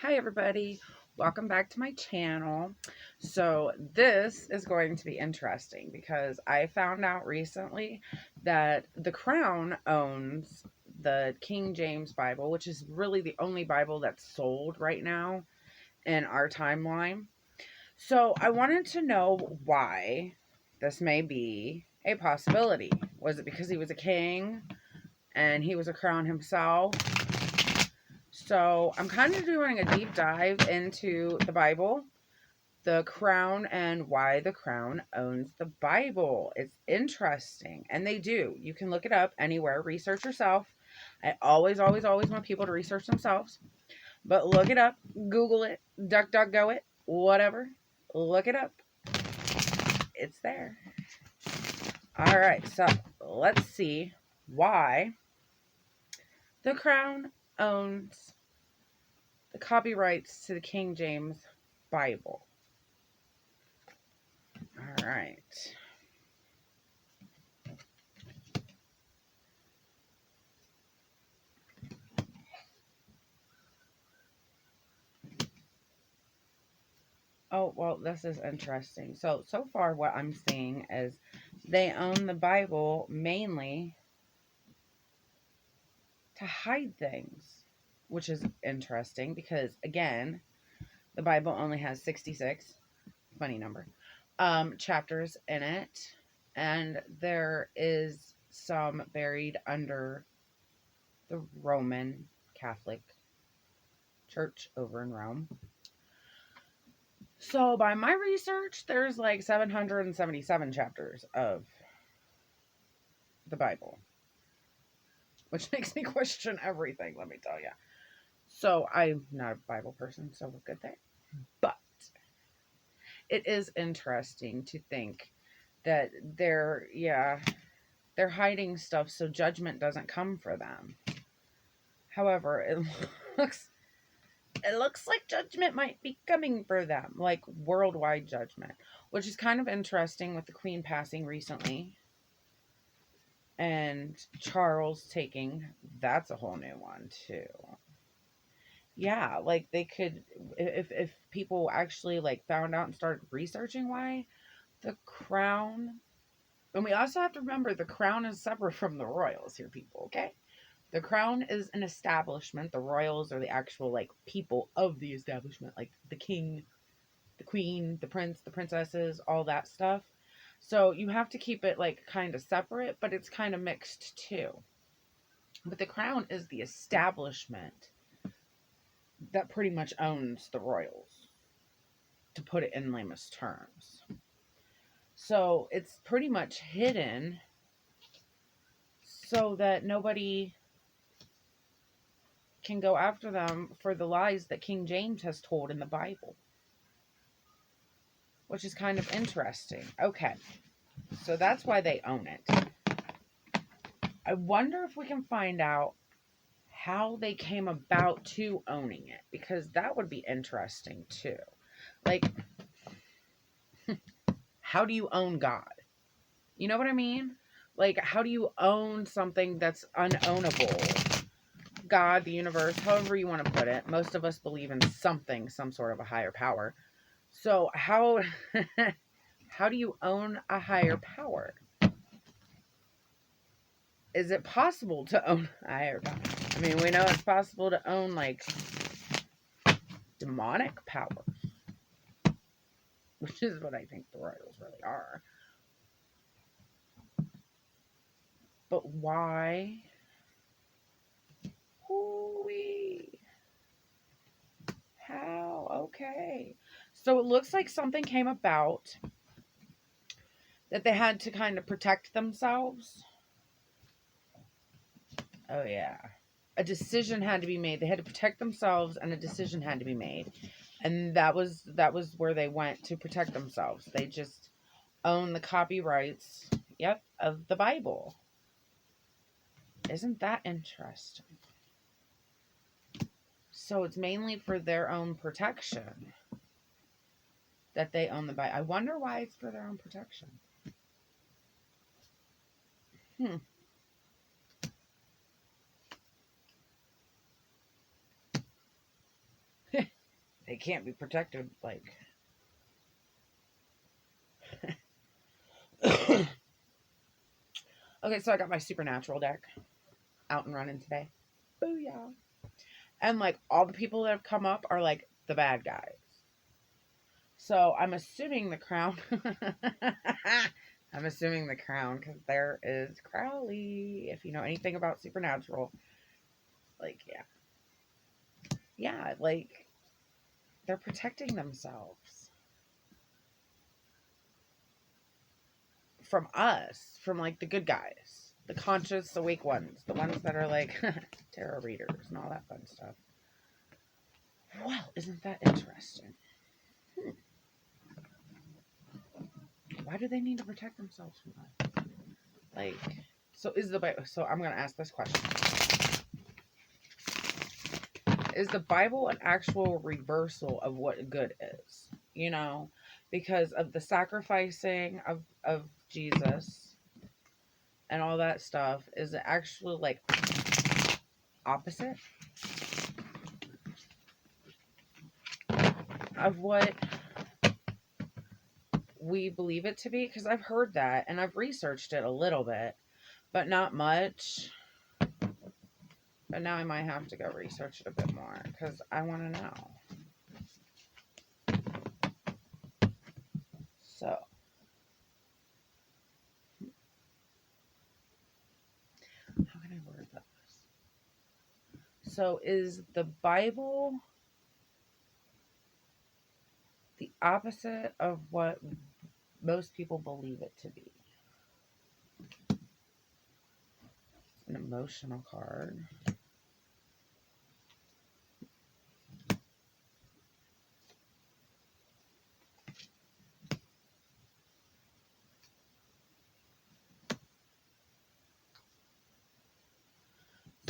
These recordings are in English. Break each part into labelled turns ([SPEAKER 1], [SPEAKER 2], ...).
[SPEAKER 1] Hi everybody, welcome back to my channel. So this is going to be interesting because I found out recently that the Crown owns the King James Bible, which is really the only Bible that's sold right now in our timeline. So I wanted to know why this may be a possibility. Was it because he was a king and he was a crown himself? So I'm kind of doing a deep dive into the Bible, the Crown, and why the Crown owns the Bible. It's interesting. And they do. You can look it up anywhere. Research yourself. I always want people to research themselves. But look it up. Google it. DuckDuckGo it. Whatever. Look it up. It's there. All right. So let's see why the Crown owns the copyrights to the King James Bible. All right. Oh, well, this is interesting. So far what I'm seeing is they own the Bible mainly to hide things, which is interesting because, again, the Bible only has 66, funny number, chapters in it, and there is some buried under the Roman Catholic Church over in Rome. So by my research, there's like 777 chapters of the Bible, which makes me question everything, let me tell you. So I'm not a Bible person, so we're good there. But it is interesting to think that they're hiding stuff so judgment doesn't come for them. However, looks it looks like judgment might be coming for them, like worldwide judgment, which is kind of interesting with the Queen passing recently. And Charles taking, that's a whole new one too. Yeah, like they could, if people actually like found out and started researching why the crown, and we also have to remember the crown is separate from the royals here, people, okay? The crown is an establishment. The royals are the actual like people of the establishment, like the king, the queen, the prince, the princesses, all that stuff. So you have to keep it like kind of separate, but it's kind of mixed too. But the crown is the establishment that pretty much owns the royals, to put it in lamest terms. So it's pretty much hidden so that nobody can go after them for the lies that King James has told in the Bible, which is kind of interesting. Okay, so that's why they own it. I wonder if we can find out how they came about to owning it, because that would be interesting too. Like, how do you own God? You know what I mean? Like, how do you own something that's unownable? God, the universe, however you want to put it. Most of us believe in something, some sort of a higher power. So how how do you own a higher power? Is it possible to own a higher power? I mean, we know it's possible to own like demonic power, which is what I think the royals really are. But why? Hoo-wee. How? Okay. So it looks like something came about that they had to kind of protect themselves. Oh, yeah. A decision had to be made. They had to protect themselves, and a decision had to be made. And that was where they went to protect themselves. They just own the copyrights, yep, of the Bible. Isn't that interesting? So it's mainly for their own protection that they own the Bible. I wonder why it's for their own protection. They can't be protected, like... Okay, so I got my supernatural deck out and running today. Booyah. And, like, all the people that have come up are, like, the bad guys. So I'm assuming the crown... I'm assuming the crown, because there is Crowley. If you know anything about supernatural, like, yeah. Yeah, like, they're protecting themselves from us, from, like, the good guys, the conscious, awake ones, the ones that are, like, tarot readers and all that fun stuff. Well, isn't that interesting? Why do they need to protect themselves from us? Like, so is the Bible... So I'm going to ask this question. Is the Bible an actual reversal of what good is? You know, because of the sacrificing of Jesus and all that stuff, is it actually, like, opposite of what we believe it to be? Because I've heard that and I've researched it a little bit, but not much. But now I might have to go research it a bit more because I want to know. So, how can I word this? So, is the Bible the opposite of what most people believe it to be? An emotional card.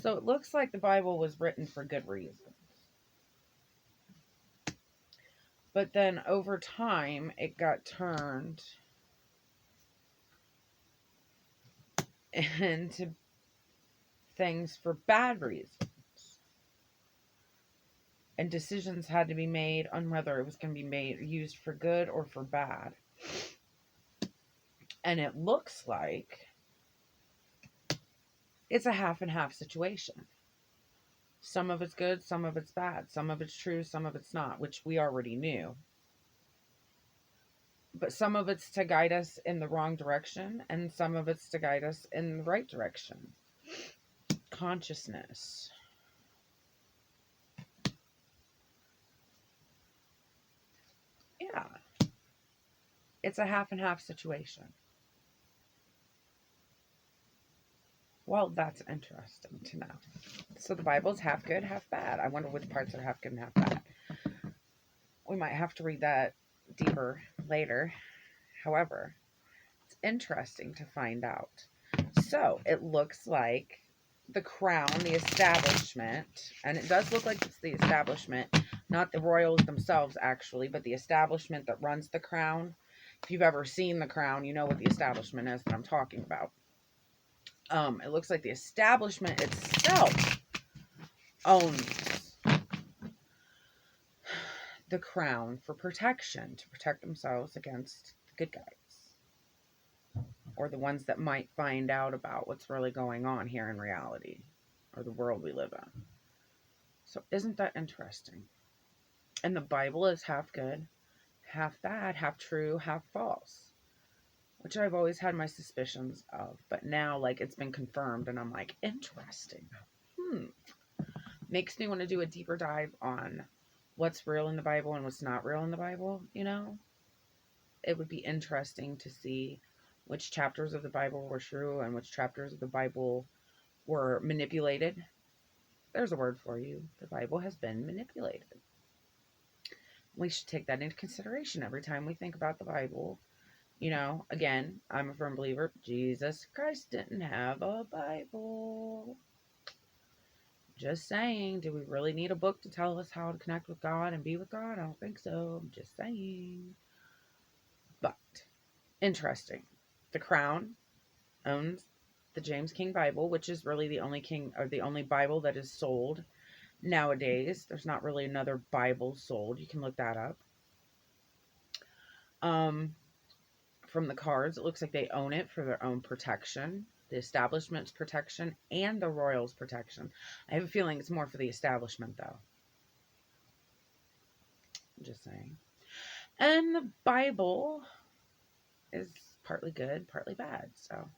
[SPEAKER 1] So it looks like the Bible was written for good reasons. But then over time, it got turned into things for bad reasons. And decisions had to be made on whether it was going to be used for good or for bad. And it looks like it's a half and half situation. Some of it's good, some of it's bad. Some of it's true, some of it's not, which we already knew. But some of it's to guide us in the wrong direction, and some of it's to guide us in the right direction. Consciousness. Yeah. It's a half and half situation. Well, that's interesting to know. So the Bible's half good, half bad. I wonder which parts are half good and half bad. We might have to read that deeper later. However, it's interesting to find out. So it looks like the crown, the establishment, and it does look like it's the establishment, not the royals themselves actually, but the establishment that runs the crown. If you've ever seen the crown, you know what the establishment is that I'm talking about. It looks like the establishment itself owns the crown for protection, to protect themselves against the good guys, or the ones that might find out about what's really going on here in reality, or the world we live in. So isn't that interesting? And the Bible is half good, half bad, half true, half false, which I've always had my suspicions of, but now, like, it's been confirmed, and I'm like, interesting. Makes me want to do a deeper dive on what's real in the Bible and what's not real in the Bible, you know? It would be interesting to see which chapters of the Bible were true and which chapters of the Bible were manipulated. There's a word for you. The Bible has been manipulated. We should take that into consideration every time we think about the Bible. You know, again, I'm a firm believer, Jesus Christ didn't have a Bible. Just saying, do we really need a book to tell us how to connect with God and be with God? I don't think so. I'm just saying. But, interesting. The Crown owns the James King Bible, which is really the only Bible that is sold nowadays. There's not really another Bible sold. You can look that up. Um, from the cards, it looks like they own it for their own protection, the establishment's protection, and the royals' protection. I have a feeling it's more for the establishment, though. I'm just saying. And the Bible is partly good, partly bad. So,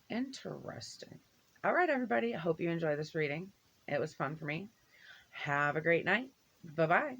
[SPEAKER 1] interesting. All right, everybody. I hope you enjoy this reading. It was fun for me. Have a great night. Bye bye.